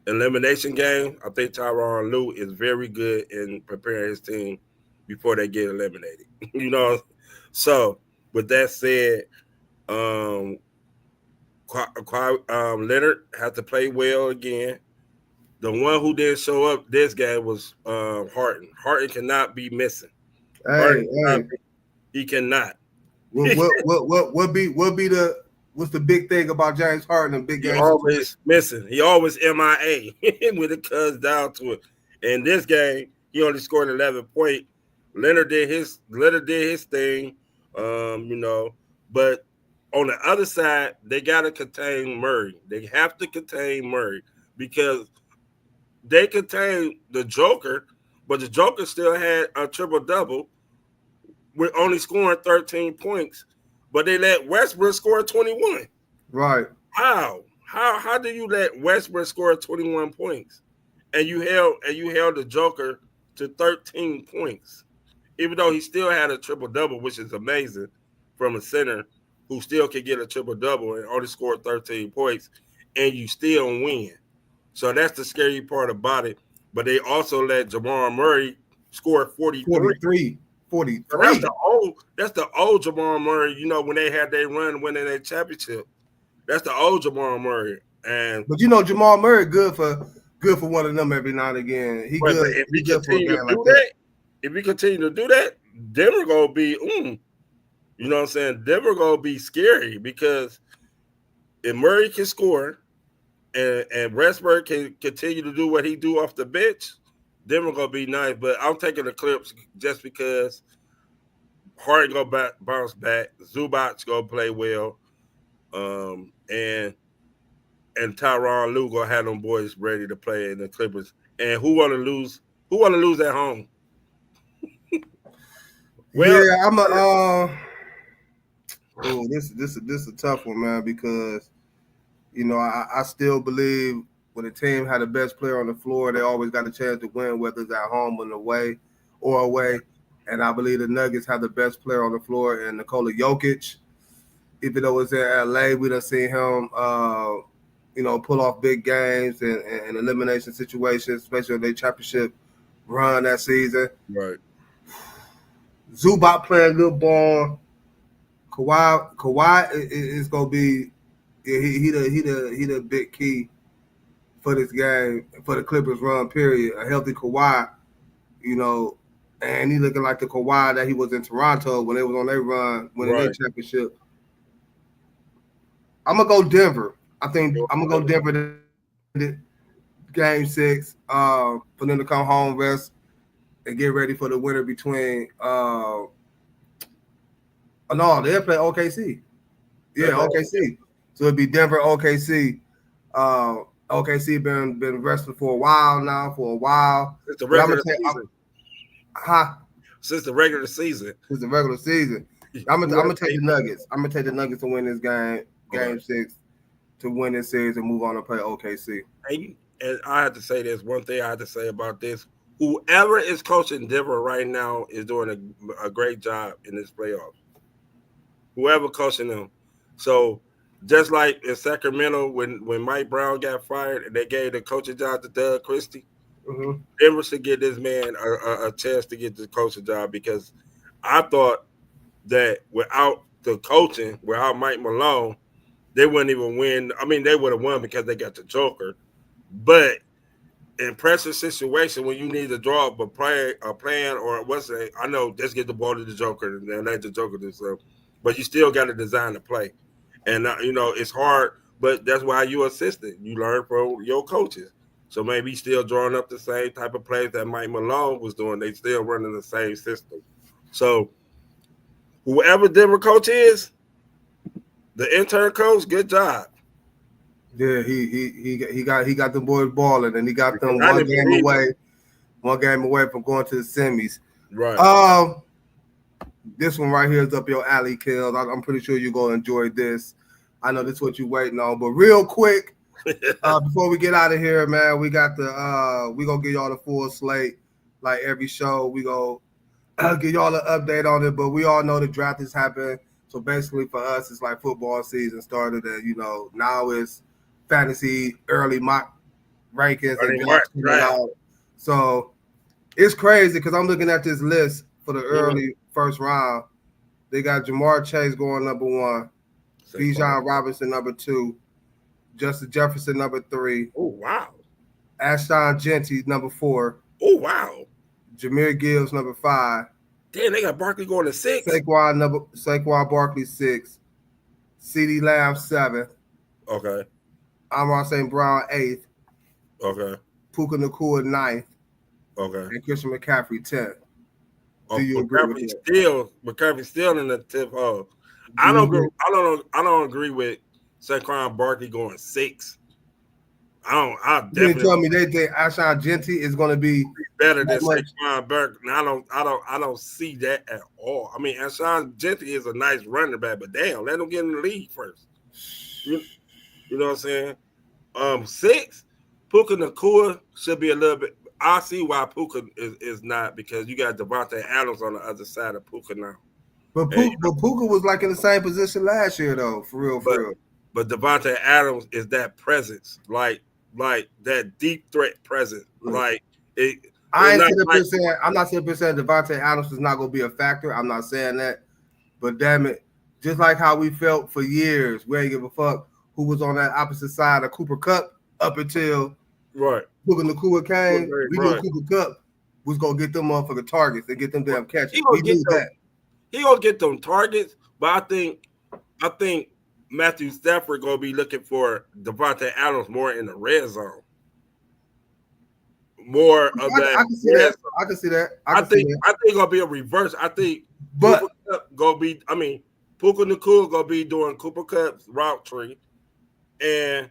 elimination game. I think Tyron Lue is very good in preparing his team before they get eliminated. You know, so with that said, Leonard had to play well again. The one who didn't show up this game was Harden. Harden cannot be missing. Hey, He cannot. what be the what's the big thing about James Harden and big He game always missing. He always MIA when it comes down to it. In this game, he only scored 11 points. Leonard did his thing, you know. But on the other side, they gotta contain Murray. They have to contain Murray because they contained the Joker, but the Joker still had a triple double with only scoring 13 points. But they let Westbrook score 21. Right. How do you let Westbrook score 21 points and you held the Joker to 13 points, even though he still had a triple double, which is amazing from a center who still can get a triple double and only scored 13 points, and you still win. So that's the scary part about it. But they also let Jamal Murray score 43. 43. So that's the old Jamal Murray, you know, when they had their run winning their championship. That's the old Jamal Murray. But you know, Jamal Murray good for one of them every now and again. He good. If we good continue to do that, if we continue to do that, Denver gonna be you know what I'm saying? Denver gonna be scary because if Murray can score and Westbrook can continue to do what he do off the bench, Denver gonna be nice. But I'm taking the Clips just because Harden gonna bounce back, Zubac gonna play well, and Tyronn Lue gonna have them boys ready to play in the Clippers. And who wanna lose? Who wanna lose at home? Yeah, I'm a. This is a tough one, man, because you know I still believe when a team had the best player on the floor, they always got a chance to win, whether it's at home or away. And I believe the Nuggets have the best player on the floor in Nikola Jokic. Even though it's in LA, we done seen him, you know, pull off big games and elimination situations, especially in their championship run that season. Right. Zubac playing good ball. Kawhi is gonna be he the big key for this game, for the Clippers run. Period. A healthy Kawhi, you know, and he looking like the Kawhi that he was in Toronto when they was on their run, winning their championship. I'm gonna go Denver. I think I'm gonna go Denver to game 6. For them to come home, rest, and get ready for the winner between. No, they'll play OKC. Yeah, OKC. So it'd be Denver, OKC. OKC been wrestling for a while now. It's the regular season. Since the regular season. I'm gonna take the Nuggets. I'm gonna take the Nuggets to win this game 6, to win this series and move on to play OKC. And I have to say this one thing I have to say about this. Whoever is coaching Denver right now is doing a great job in this playoff. Whoever coaching them. So just like in Sacramento when Mike Brown got fired and they gave the coaching job to Doug Christie, Denver should give this man a chance to get the coaching job, because I thought that without the coaching, without Mike Malone, they wouldn't even win. I mean, they would have won because they got the Joker. But in pressure situation, when you need to draw up a plan or I know, just get the ball to the Joker and let the Joker do something. But you still got to design the play. And, you know, it's hard, but that's why you're assistant. You learn from your coaches. So maybe he's still drawing up the same type of plays that Mike Malone was doing. They still running the same system. So whoever Denver coach is, the intern coach, good job. Yeah, he got the boys balling, and he got them I one didn't game believe away from going to the semis. Right. This one right here is up your alley, Kills. I'm pretty sure you're gonna enjoy this. I know this is what you're waiting on, but real quick, before we get out of here, man, we got we gonna give y'all the full slate like every show. We go give y'all an update on it, but we all know the draft has happened. So basically for us, it's like football season started, and now it's fantasy early mock rankings and drafts coming out. So it's crazy because I'm looking at this list for the early first round. They got Jamar Chase going number 1, Bijan Robinson number 2, Justin Jefferson number 3. Oh wow. Ashton Genty number 4. Oh wow. Jameer Gibbs number 5. Damn, they got Barkley going to 6. Saquon Barkley 6. CeeDee Lamb 7th. Okay. Amon St. Brown 8th. Okay. Puka Nacua 9th. Okay. And Christian McCaffrey 10th. Do you agree with that? McCaffrey's still in the tip hole. I don't agree with Saquon Barkley going 6. I definitely. You tell me they think Ashton Genty is going to be better than Saquon Barkley. I don't see that at all. I mean, Ashton Genty is a nice running back, but damn, let him get in the league first. You know what I'm saying? 6, Puka Nacua should be a little bit. I see why Puka is not, because you got Devontae Adams on the other side of Puka now. But Puka was like in the same position last year, though, for real. But Devontae Adams is that presence, like that deep threat presence. Like it. I'm not sitting up saying Devontae Adams is not going to be a factor. I'm not saying that. But damn it, just like how we felt for years, we ain't give a fuck who was on that opposite side of Cooper Kupp up until Puka Nacua came. We knew Cooper Kupp was going to get them motherfucking targets and get them damn catches. We knew that. He gonna get them targets, but I think Matthew Stafford gonna be looking for Devontae Adams more in the red zone. More of that. I can see that. I can see that. I think gonna be a reverse. I think Puka Nacua gonna be doing Cooper Kupp's route tree, and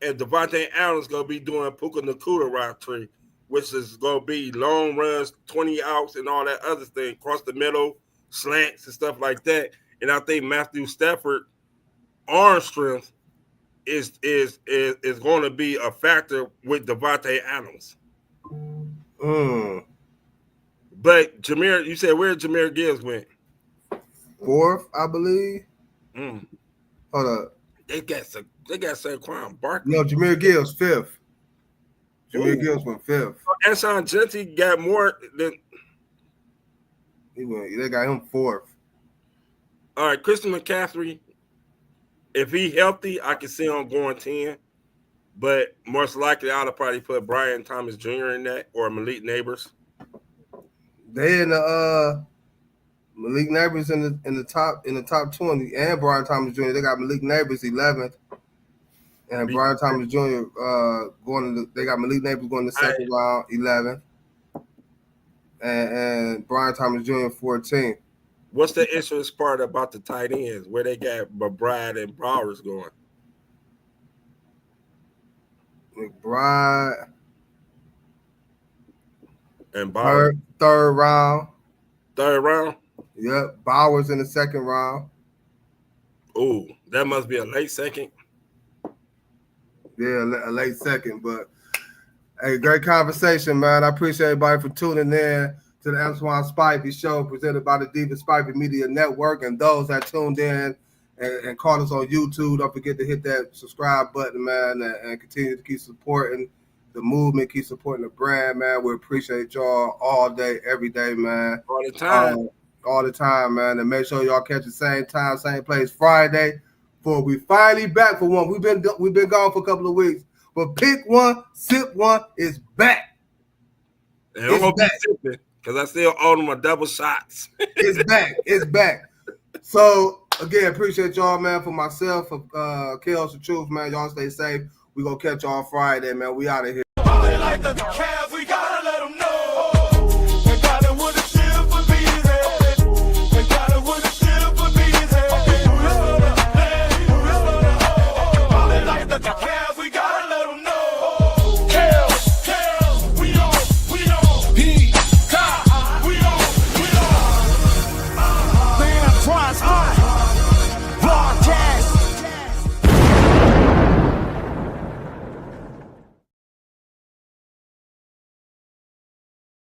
Devontae Adams gonna be doing Puka Nacua route tree, which is gonna be long runs, 20 outs, and all that other thing, across the middle, slants and stuff like that. And I think Matthew Stafford arm strength is going to be a factor with Devontae Adams. But Jameer, you said where Jameer Gibbs went? 4th, I believe. Hold up. They got Saquon Barkley. No, Jameer Gibbs 5th. Jameer Gibbs went 5th. Ashton Genty got more than. They got him 4th. All right, Christian McCaffrey, if he healthy, I can see him going 10. But most likely, I'd have probably put Brian Thomas Jr. in that, or Malik Neighbors. They in the Malik Neighbors in the top 20, and Brian Thomas Jr. They got Malik Neighbors 11th, and Brian Thomas Jr. They got Malik Neighbors going to the second round 11th, and Brian Thomas Jr. 14th. What's the interesting part about the tight ends, where they got McBride and Bowers going? McBride and Bowers. Third round. Yep. Bowers in the second round. Oh, that must be a late second. Yeah, a late second. But hey, great conversation, man. I appreciate everybody for tuning in to the Antoine Spivey Show, presented by the Diva Spivey Media Network. And those that tuned in and caught us on YouTube, don't forget to hit that subscribe button, man, and continue to keep supporting the movement, keep supporting the brand, man. We appreciate y'all all day, every day, man. All the time, man. And make sure y'all catch the same time, same place Friday, for we finally back for one. We've been gone for a couple of weeks, but Pick One, Sip One is back. And I'm gonna be sipping because I still owe them a double shots. It's back. So again, appreciate y'all, man. For myself, for Chaos the Truth, man. Y'all stay safe. We gonna catch y'all Friday, man. We out of here. Ballin' like the Cavs, we